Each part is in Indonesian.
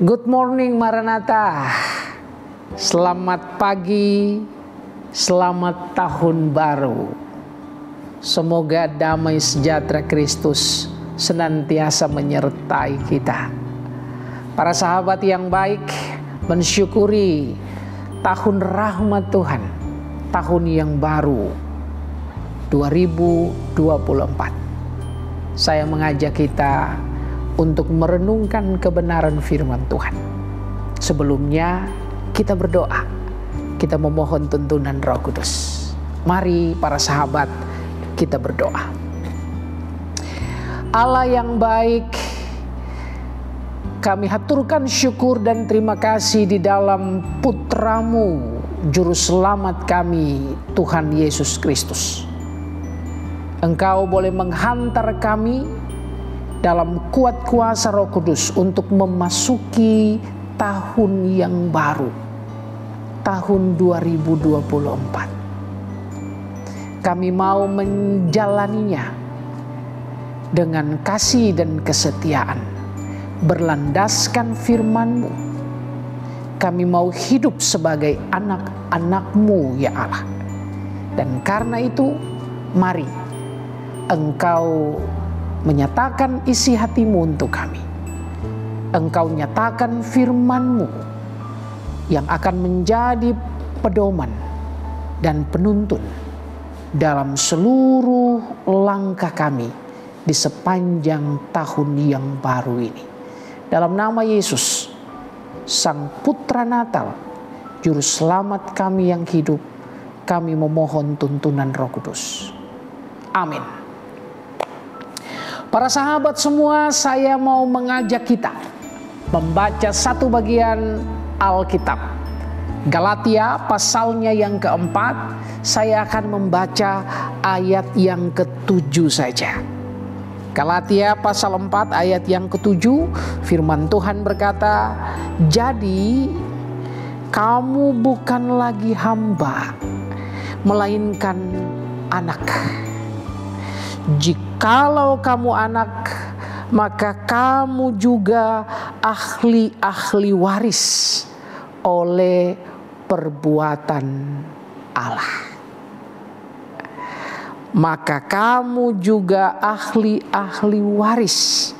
Good morning Maranatha. Selamat pagi, selamat tahun baru. Semoga damai sejahtera Kristus senantiasa menyertai kita. Para sahabat yang baik, mensyukuri tahun rahmat Tuhan, tahun yang baru 2024. Saya mengajak kita untuk merenungkan kebenaran firman Tuhan. Sebelumnya kita berdoa, kita memohon tuntunan Roh Kudus. Mari para sahabat, kita berdoa. Allah yang baik, kami haturkan syukur dan terima kasih di dalam Putramu, Juru Selamat kami, Tuhan Yesus Kristus. Engkau boleh menghantar kami dalam kuat kuasa Roh Kudus untuk memasuki tahun yang baru, tahun 2024. Kami mau menjalaninya dengan kasih dan kesetiaan, berlandaskan firman-Mu. Kami mau hidup sebagai anak-anak-Mu ya Allah. Dan karena itu, mari Engkau menyatakan isi hati-Mu untuk kami. Engkau nyatakan firman-Mu yang akan menjadi pedoman dan penuntun dalam seluruh langkah kami di sepanjang tahun yang baru ini. Dalam nama Yesus, Sang Putra Natal, Juru Selamat kami yang hidup, kami memohon tuntunan Roh Kudus. Amin. Para sahabat semua, saya mau mengajak kita membaca satu bagian Alkitab. Galatia pasalnya yang keempat, saya akan membaca ayat yang ke-7 saja. Galatia pasal 4 ayat yang ke-7, firman Tuhan berkata, "Jadi kamu bukan lagi hamba, melainkan anak. Jikalau kamu anak, maka kamu juga ahli-ahli waris oleh perbuatan Allah." Maka kamu juga ahli-ahli waris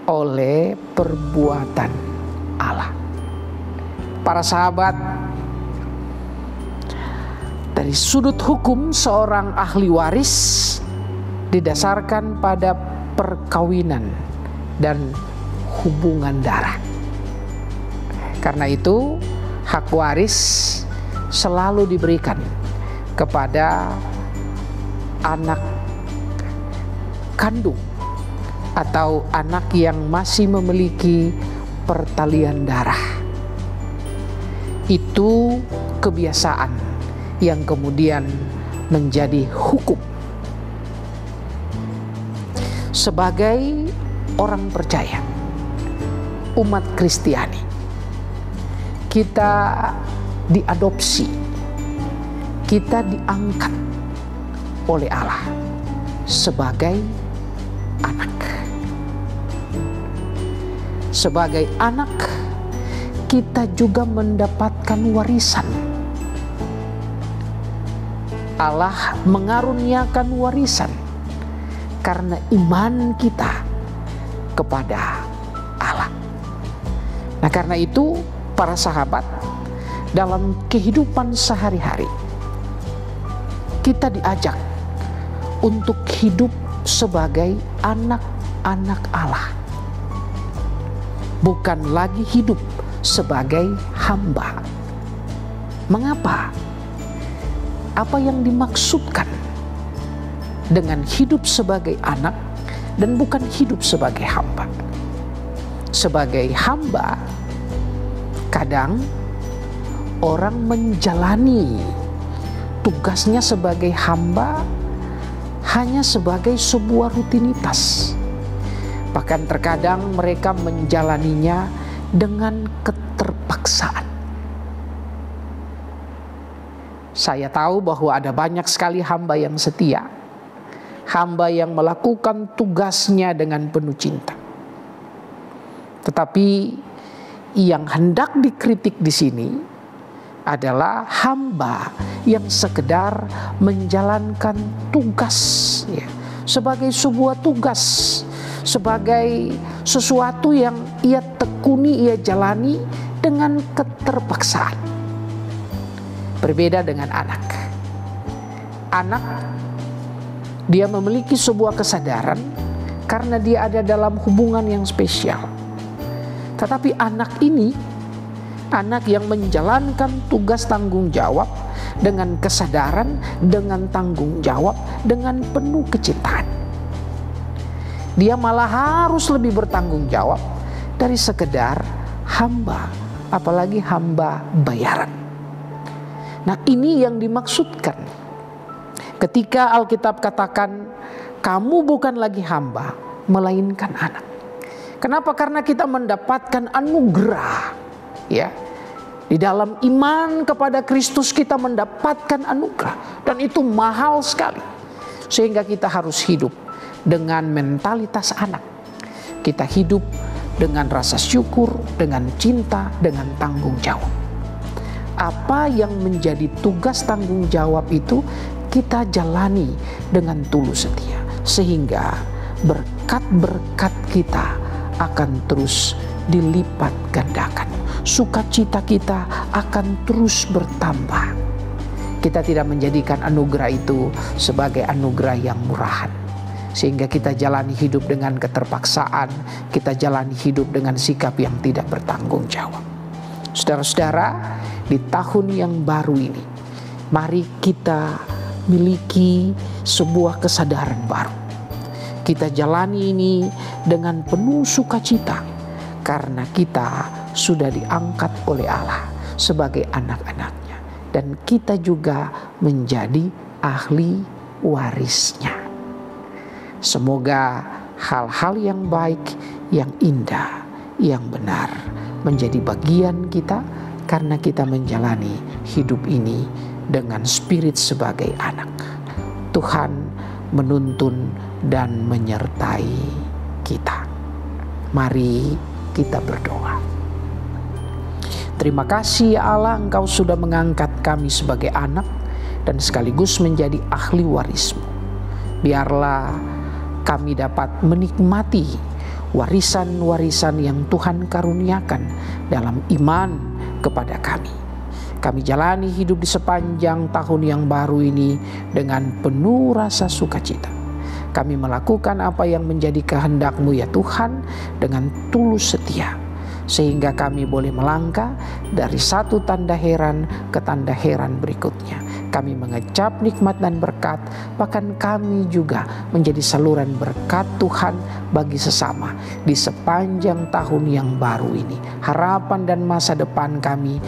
oleh perbuatan Allah. Para sahabat, dari sudut hukum, seorang ahli waris didasarkan pada perkawinan dan hubungan darah. Karena itu, hak waris selalu diberikan kepada anak kandung atau anak yang masih memiliki pertalian darah. Itu kebiasaan yang kemudian menjadi hukum. Sebagai orang percaya, umat Kristiani, kita diadopsi, kita diangkat oleh Allah sebagai anak. Sebagai anak, kita juga mendapatkan warisan. Allah mengaruniakan warisan karena iman kita kepada Allah. Nah, karena itu para sahabat, dalam kehidupan sehari-hari kita diajak untuk hidup sebagai anak-anak Allah, bukan lagi hidup sebagai hamba. Mengapa? Apa yang dimaksudkan dengan hidup sebagai anak dan bukan hidup sebagai hamba? Sebagai hamba, kadang orang menjalani tugasnya sebagai hamba hanya sebagai sebuah rutinitas. Bahkan terkadang mereka menjalaninya dengan keterpaksaan. Saya tahu bahwa ada banyak sekali hamba yang setia, hamba yang melakukan tugasnya dengan penuh cinta. Tetapi yang hendak dikritik di sini adalah hamba yang sekedar menjalankan tugas, ya, sebagai sebuah tugas, sebagai sesuatu yang ia tekuni, ia jalani dengan keterpaksaan. Berbeda dengan anak. Anak, dia memiliki sebuah kesadaran karena dia ada dalam hubungan yang spesial. Tetapi anak ini, anak yang menjalankan tugas tanggung jawab dengan kesadaran, dengan tanggung jawab, dengan penuh kecintaan. Dia malah harus lebih bertanggung jawab dari sekedar hamba, apalagi hamba bayaran. Nah, ini yang dimaksudkan ketika Alkitab katakan kamu bukan lagi hamba, melainkan anak. Kenapa? Karena kita mendapatkan anugerah, ya. Di dalam iman kepada Kristus kita mendapatkan anugerah, dan itu mahal sekali. Sehingga kita harus hidup dengan mentalitas anak. Kita hidup dengan rasa syukur, dengan cinta, dengan tanggung jawab. Apa yang menjadi tugas tanggung jawab itu kita jalani dengan tulus setia, sehingga berkat-berkat kita akan terus dilipat gandakan. Sukacita kita akan terus bertambah. Kita tidak menjadikan anugerah itu sebagai anugerah yang murahan, sehingga kita jalani hidup dengan keterpaksaan, kita jalani hidup dengan sikap yang tidak bertanggung jawab. Saudara-saudara, di tahun yang baru ini, mari kita miliki sebuah kesadaran baru. Kita jalani ini dengan penuh sukacita, karena kita sudah diangkat oleh Allah sebagai anak-anaknya, dan kita juga menjadi ahli warisnya. Semoga hal-hal yang baik, yang indah, yang benar menjadi bagian kita, karena kita menjalani hidup ini dengan spirit sebagai anak. Tuhan menuntun dan menyertai kita. Mari kita berdoa. Terima kasih ya Allah, Engkau sudah mengangkat kami sebagai anak dan sekaligus menjadi ahli waris-Mu. Biarlah kami dapat menikmati warisan-warisan yang Tuhan karuniakan dalam iman kepada kami. Kami jalani hidup di sepanjang tahun yang baru ini dengan penuh rasa sukacita. Kami melakukan apa yang menjadi kehendak-Mu ya Tuhan dengan tulus setia, sehingga kami boleh melangkah dari satu tanda heran ke tanda heran berikutnya. Kami mengecap nikmat dan berkat, bahkan kami juga menjadi saluran berkat Tuhan bagi sesama di sepanjang tahun yang baru ini. Harapan dan masa depan kami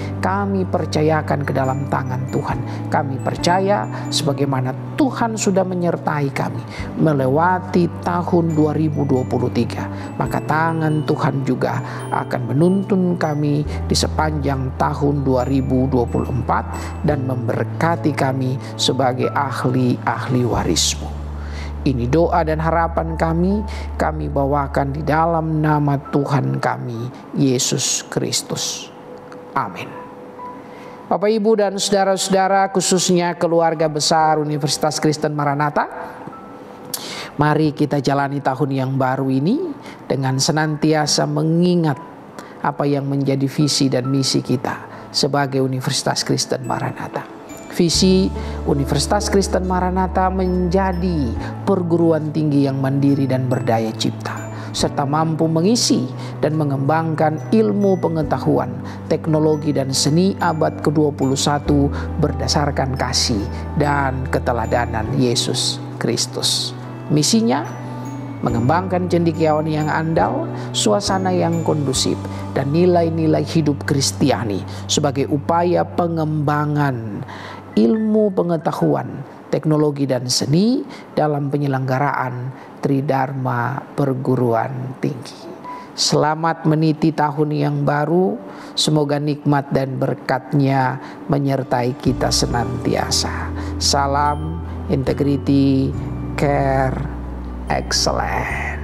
percayakan ke dalam tangan Tuhan. Kami percaya sebagaimana Tuhan sudah menyertai kami melewati tahun 2023, maka tangan Tuhan juga akan menuntun kami di sepanjang tahun 2024 dan memberkati kami sebagai ahli-ahli waris-Mu. Ini doa dan harapan kami bawakan di dalam nama Tuhan kami, Yesus Kristus. Amin. Bapak, Ibu, dan saudara-saudara, khususnya keluarga besar Universitas Kristen Maranatha, mari kita jalani tahun yang baru ini dengan senantiasa mengingat apa yang menjadi visi dan misi kita sebagai Universitas Kristen Maranatha. Visi Universitas Kristen Maranatha menjadi perguruan tinggi yang mandiri dan berdaya cipta, serta mampu mengisi dan mengembangkan ilmu pengetahuan, teknologi dan seni abad ke-21 berdasarkan kasih dan keteladanan Yesus Kristus. Misinya mengembangkan cendekiawan yang andal, suasana yang kondusif, dan nilai-nilai hidup Kristiani sebagai upaya pengembangan ilmu pengetahuan, teknologi dan seni dalam penyelenggaraan Tridharma Perguruan Tinggi. Selamat meniti tahun yang baru, semoga nikmat dan berkat-Nya menyertai kita senantiasa. Salam integrity, care, excellence.